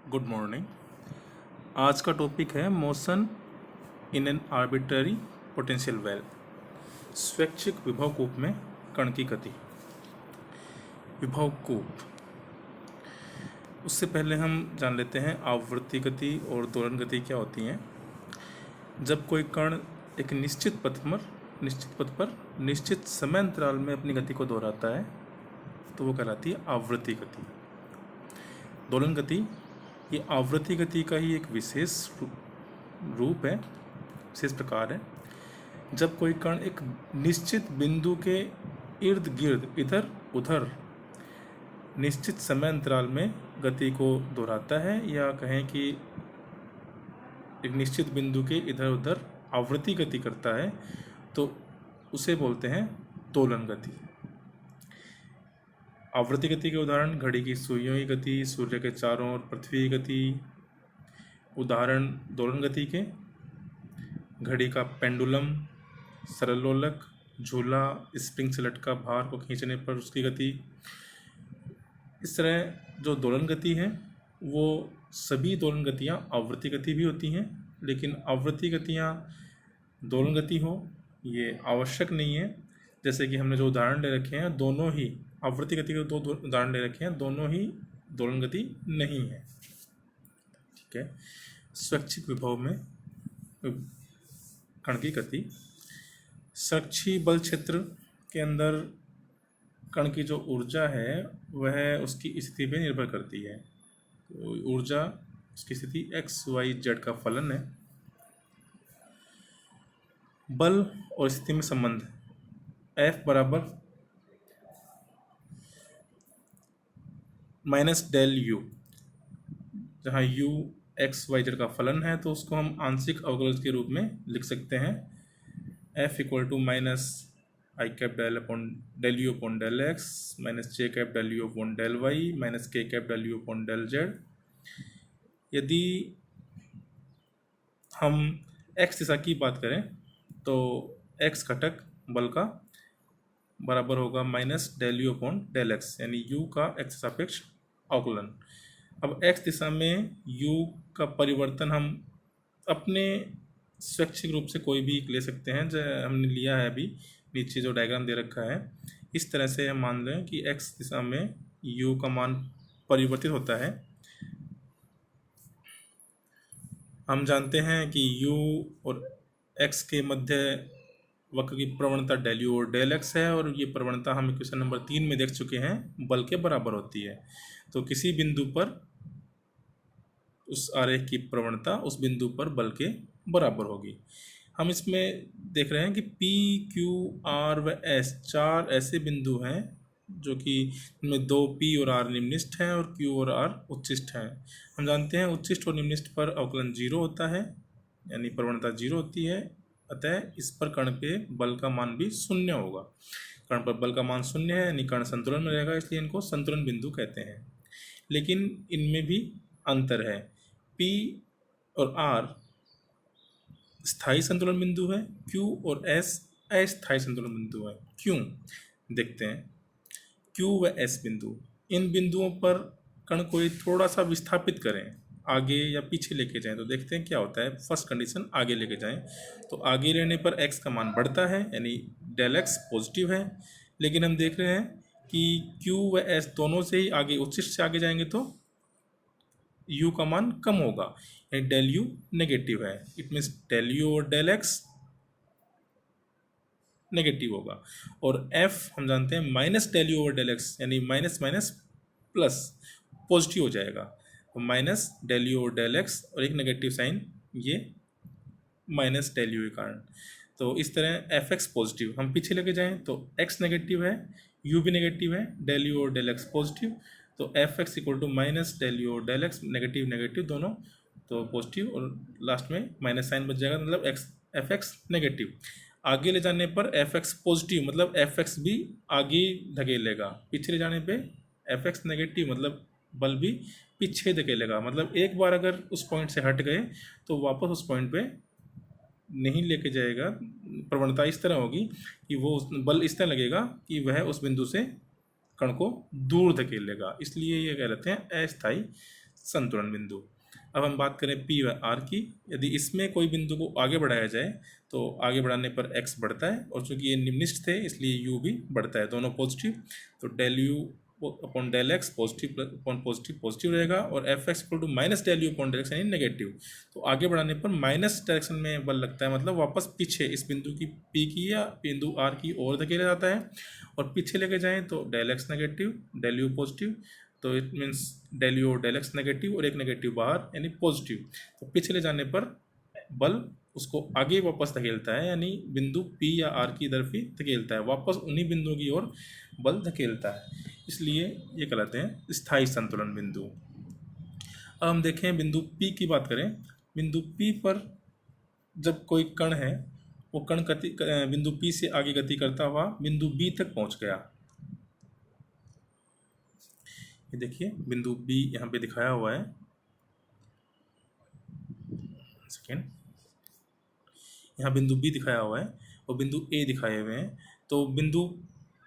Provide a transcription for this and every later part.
Good morning. आज का topic है motion in an arbitrary potential well. स्वैच्छिक विभव कूप में कण की गति। विभव कूप, उससे पहले हम जान लेते हैं आवर्ती गति और दोलन गति क्या होती हैं। जब कोई कण एक निश्चित पथ पर निश्चित समय अंतराल में अपनी गति को दोहराता है तो वो कहलाती है आवृत्ति गति। दोलन गति ये आवृत्ति गति का ही एक विशेष रूप है, विशेष प्रकार है। जब कोई कण एक निश्चित बिंदु के इर्द गिर्द इधर उधर निश्चित समय अंतराल में गति को दोहराता है, या कहें कि एक निश्चित बिंदु के इधर उधर आवृत्ति गति करता है, तो उसे बोलते हैं दोलन गति। आवृत्ति गति के उदाहरण घड़ी की सुइयों की गति, सूर्य के चारों ओर पृथ्वी की गति। उदाहरण दोलन गति के घड़ी का पेंडुलम, सरलोलक, झूला, स्प्रिंग से लटका भार को खींचने पर उसकी गति। इस तरह जो दोलन गति है वो सभी दोलन गतियाँ आवृत्ति गति भी होती हैं, लेकिन आवृत्ति गतियाँ दोलन गति हो ये आवश्यक नहीं है। जैसे कि हमने जो उदाहरण ले रखे हैं दोनों ही आवृत्ति गति के दो उदाहरण ले रखे हैं, दोनों ही दोलन गति नहीं है। ठीक है। स्वैच्छिक विभव में कण की गति। स्वैच्छिक बल क्षेत्र के अंदर कण की जो ऊर्जा है वह उसकी स्थिति पर निर्भर करती है। तो ऊर्जा उसकी स्थिति x, y, z का फलन है। बल और स्थिति में संबंध F बराबर माइनस डेल यू, जहाँ u x, y, z का फलन है तो उसको हम आंशिक अवकलज के रूप में लिख सकते हैं। F equal to minus i cap del u upon del x minus j cap del u upon del y minus k cap del u upon del z. यदि हम x दिशा की बात करें तो x घटक बल का बराबर होगा minus del u upon del x, यानी u का x सापेक्ष अवकलन। अब x दिशा में u का परिवर्तन हम अपने स्वैच्छिक रूप से कोई भी ले सकते हैं, जो हमने लिया है अभी नीचे जो डायग्राम दे रखा है। इस तरह से हम मान लें कि x दिशा में u का मान परिवर्तित होता है। हम जानते हैं कि u और x के मध्य वक्र की प्रवणता डेल यू और डेल एक्स है, और ये प्रवणता हम इक्वेशन नंबर 3 में देख चुके हैं, बल के बराबर होती है। तो किसी बिंदु पर उस आरेख की प्रवणता उस बिंदु पर बल के बराबर होगी। हम इसमें देख रहे हैं कि P, Q, R व S चार ऐसे बिंदु हैं जो कि इनमें 2 P और R निम्निष्ठ हैं और Q और R उच्चिष्ठ हैं। हम जानते हैं उच्चिष्ठ और निम्निष्ठ पर अवकलन 0 होता है, यानी प्रवणता 0 होती है। अतः इस पर कण पे बल का मान भी 0 होगा। कण पर बल का मान 0 है, यानी कण संतुलन में रहेगा, इसलिए इनको संतुलन बिंदु कहते हैं। लेकिन इनमें भी अंतर है। P और R स्थायी संतुलन बिंदु है, Q और S अस्थायी संतुलन बिंदु है। क्यों? देखते हैं। Q व S बिंदु, इन बिंदुओं पर कण को थोड़ा सा विस्थापित करें, आगे या पीछे लेके जाएं, तो देखते हैं क्या होता है। फर्स्ट कंडीशन आगे लेके जाएं, तो आगे लेने पर x का मान बढ़ता है, यानी डेल x पॉजिटिव है। लेकिन हम देख रहे हैं कि q व s दोनों से ही आगे उच्चिष्ठ से आगे जाएंगे तो u का मान कम होगा, यानी डेल u नेगेटिव है। इट मीन्स डेल u और डेल x नेगेटिव होगा। और f हम जानते हैं माइनस डेल यू और डेल x, यानी माइनस माइनस प्लस पॉजिटिव हो जाएगा। माइनस डेल यू और डेल एक्स और एक नेगेटिव साइन, ये माइनस डेल यू के कारण। तो इस तरह एफ एक्स पॉजिटिव, हम पीछे लेके जाएं तो एक्स नेगेटिव है, यू भी नेगेटिव है, डेल यू और डेल एक्स पॉजिटिव, तो f x equal to minus del u और डेल एक्स, नेगेटिव नेगेटिव दोनों तो पॉजिटिव, और लास्ट में माइनस साइन बच जाएगा, मतलब एक्स एफ एक्स नेगेटिव। आगे ले जाने पर एफ एक्स पॉजिटिव, मतलब एफ एक्स भी आगे धकेलेगा। पीछे ले जाने पर एफ एक्स नेगेटिव, मतलब बल भी पीछे धकेलेगा। मतलब एक बार अगर उस पॉइंट से हट गए तो वापस उस पॉइंट पे नहीं लेके जाएगा। प्रवणता इस तरह होगी कि वो बल इस तरह लगेगा कि वह उस बिंदु से कण को दूर धकेलेगा, इसलिए ये कहते हैं अस्थायी संतुलन बिंदु। अब हम बात करें पी व आर की। यदि इसमें कोई बिंदु को आगे बढ़ाया जाए तो आगे बढ़ाने पर एक्स बढ़ता है, और चूंकि ये निम्नलिखित थे इसलिए यू भी बढ़ता है, दोनों पॉजिटिव। तो del u upon del x positive upon positive positive रहेगा, और f x equal to minus del u upon del x यानी नेगेटिव। तो आगे बढ़ाने पर माइनस डायरेक्शन में बल लगता है, मतलब वापस पीछे इस बिंदु की पी की या बिंदु आर की ओर धकेला जाता है, और पीछे लेके जाएं तो del x negative del u positive, तो इट मीन्स डेल यू और डेल एक्स नेगेटिव और एक नेगेटिव बाहर यानी पॉजिटिव। तो पीछे ले जाने पर बल उसको आगे वापस धकेलता है, यानी बिंदु पी या आर की तरफ ही धकेलता है, वापस उन्हीं बिंदुओं की ओर बल धकेलता है, इसलिए ये कहलाते हैं स्थायी संतुलन बिंदु। अब हम देखें बिंदु पी की बात करें। बिंदु पी पर जब कोई कण है, वो कण बिंदु पी से आगे गति करता हुआ बिंदु बी तक पहुंच गया। ये देखिए बिंदु बी यहाँ पे दिखाया हुआ है, सेकेंड, यहाँ बिंदु बी दिखाया हुआ है और बिंदु ए दिखाए हुए हैं। तो बिंदु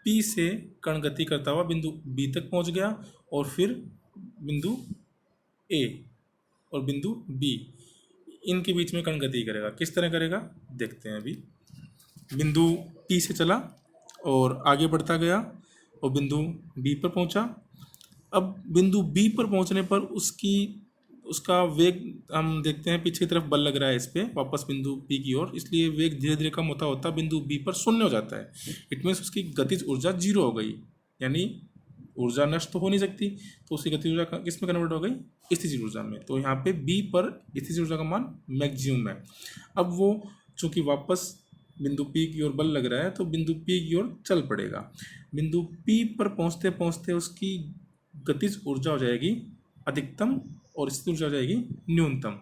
पी से कण गति करता हुआ बिंदु बी तक पहुंच गया, और फिर बिंदु ए और बिंदु बी, इनके बीच में कण गति करेगा। किस तरह करेगा देखते हैं अभी। बिंदु पी से चला और आगे बढ़ता गया और बिंदु बी पर पहुंचा। अब बिंदु बी पर पहुंचने पर उसका वेग हम देखते हैं, पीछे की तरफ बल लग रहा है इस पर वापस बिंदु पी की ओर, इसलिए वेग धीरे धीरे कम होता होता बिंदु बी पर शून्य हो जाता है। इट मीन्स उसकी गतिज ऊर्जा जीरो हो गई, यानी ऊर्जा नष्ट तो हो नहीं सकती, तो उसकी गतिज ऊर्जा किस में कन्वर्ट हो गई, स्थितिज ऊर्जा में। तो यहाँ पे बी पर स्थितिज ऊर्जा का मान मैक्सिमम है। अब वो चूंकि वापस बिंदु पी की ओर बल लग रहा है तो बिंदु पी की ओर चल पड़ेगा। बिंदु पी पर पहुँचते पहुँचते उसकी गतिज ऊर्जा हो जाएगी अधिकतम और स्थितिज ऊर्जा हो जाएगी न्यूनतम।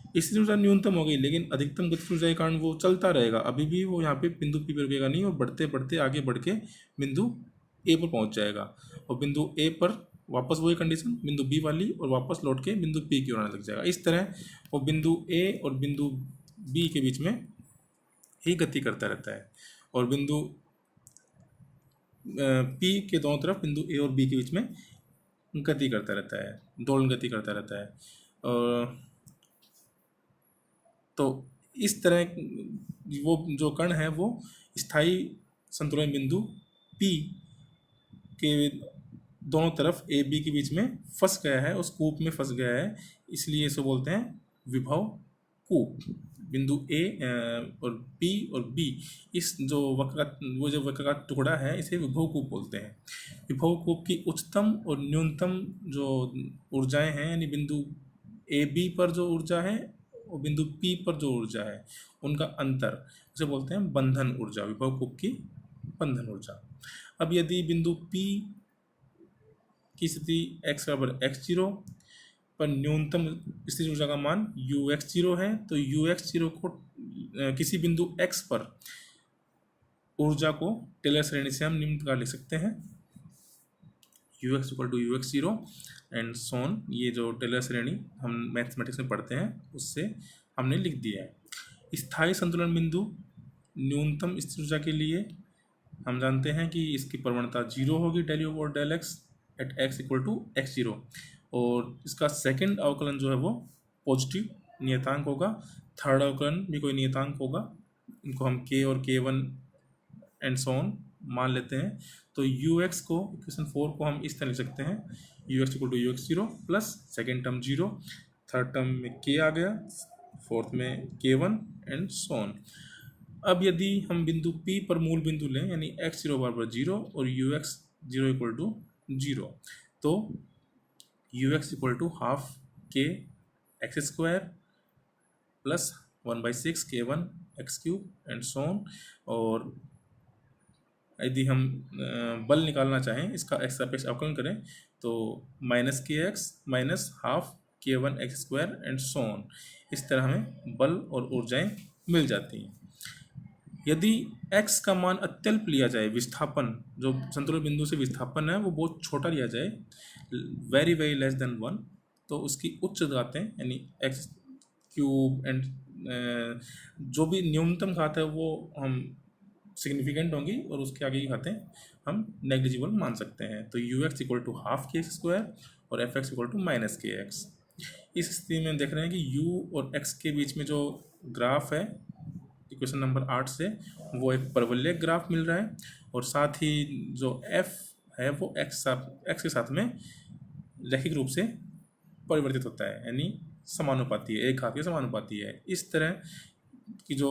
स्थितिज ऊर्जा न्यूनतम हो गई, लेकिन अधिकतम गतिज ऊर्जा के कारण वो चलता रहेगा, अभी भी वो यहाँ पे बिंदु पी पर रुकेगा नहीं, और बढ़ते बढ़ते आगे बढ़ के बिंदु ए पर पहुँच जाएगा, और बिंदु ए पर वापस वही कंडीशन बिंदु बी वाली, और वापस लौट के बिंदु पी की ओर आने लग जाएगा। इस तरह वो बिंदु ए और बिंदु बी के बीच में ही गति करता रहता है, और बिंदु पी के दोनों तरफ बिंदु ए और बी के बीच में गति करता रहता है, दोलन गति करता रहता है। तो इस तरह वो जो कण है वो स्थायी संतुलन बिंदु पी के दोनों तरफ ए बी के बीच में फंस गया है, उस कूप में फंस गया है, इसलिए इसे बोलते हैं विभव कूप। बिंदु ए और पी और बी, इस जो वक्र का टुकड़ा है इसे विभव कूप बोलते हैं। विभव कूप की उच्चतम और न्यूनतम जो ऊर्जाएं हैं, यानी बिंदु ए बी पर जो ऊर्जा है और बिंदु पी पर जो ऊर्जा है, उनका अंतर, उसे बोलते हैं बंधन ऊर्जा, विभव कूप की बंधन ऊर्जा। अब यदि बिंदु पी की स्थिति x बराबर x0 पर न्यूनतम स्थितिज ऊर्जा का मान ux0 है, तो ux0 को किसी बिंदु x पर ऊर्जा को टेलर श्रेणी से हम निम्न प्रकार लिख सकते हैं, ux equal to ux0 and so on. ये जो टेलर श्रेणी हम मैथमेटिक्स में पढ़ते हैं उससे हमने लिख दिया है। स्थायी संतुलन बिंदु न्यूनतम स्थितिज ऊर्जा के लिए हम जानते हैं कि इसकी प्रवणता 0 होगी, डेल यू और del x at x equal to x0, और इसका सेकंड अवकलन जो है वो पॉजिटिव नियतांक होगा, थर्ड अवकलन भी कोई नियतांक होगा, इनको हम k और k1 एंड सो ऑन मान लेते हैं। तो ux को इक्वेशन 4 को हम इस तरह लिख सकते हैं, ux equal to ux0 plus second term 0, third term में k आ गया, फोर्थ में k1 एंड सो ऑन। अब यदि हम बिंदु P पर मूल बिंदु लें, यानी x0 बराबर 0 और ux0 इक्वल टू 0, तो ux equal to half k x square plus 1/6 k1 x cube and so on. और यदि हम बल निकालना चाहें, इसका एक्स सापेक्ष अवकलन करें, तो minus k x minus half k1 x square and so on. इस तरह हमें बल और ऊर्जाएं मिल जाती हैं। यदि x का मान अत्यल्प लिया जाए, विस्थापन जो संतुलन बिंदु से विस्थापन है वो बहुत छोटा लिया जाए, वेरी वेरी लेस देन 1, तो उसकी उच्च घातें यानी एक्स क्यूब एंड जो भी न्यूनतम घात है वो हम सिग्निफिकेंट होंगी, और उसके आगे की घातें हम नेग्लिजिबल मान सकते हैं। तो ux equal to half k x square और f x equal to minus k x. इस स्थिति में देख रहे हैं कि u और x के बीच में जो ग्राफ है इक्वेशन नंबर 8 से, वो एक परवलयिक ग्राफ मिल रहा है, और साथ ही जो f है वो x के साथ में रैखिक रूप से परिवर्तित होता है, यानी समानुपाती है, एक घातीय समानुपाती है। इस तरह की जो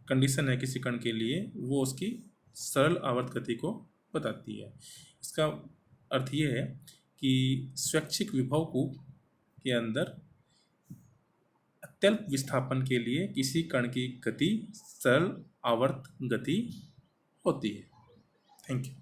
कंडीशन है किसी कण के लिए, वो उसकी सरल आवर्त गति को बताती है। इसका अर्थ ये है कि स्वैच्छिक विभव कूप के अंदर अत्यल्प विस्थापन के लिए किसी कण की गति सरल आवर्त गति होती है। Thank you.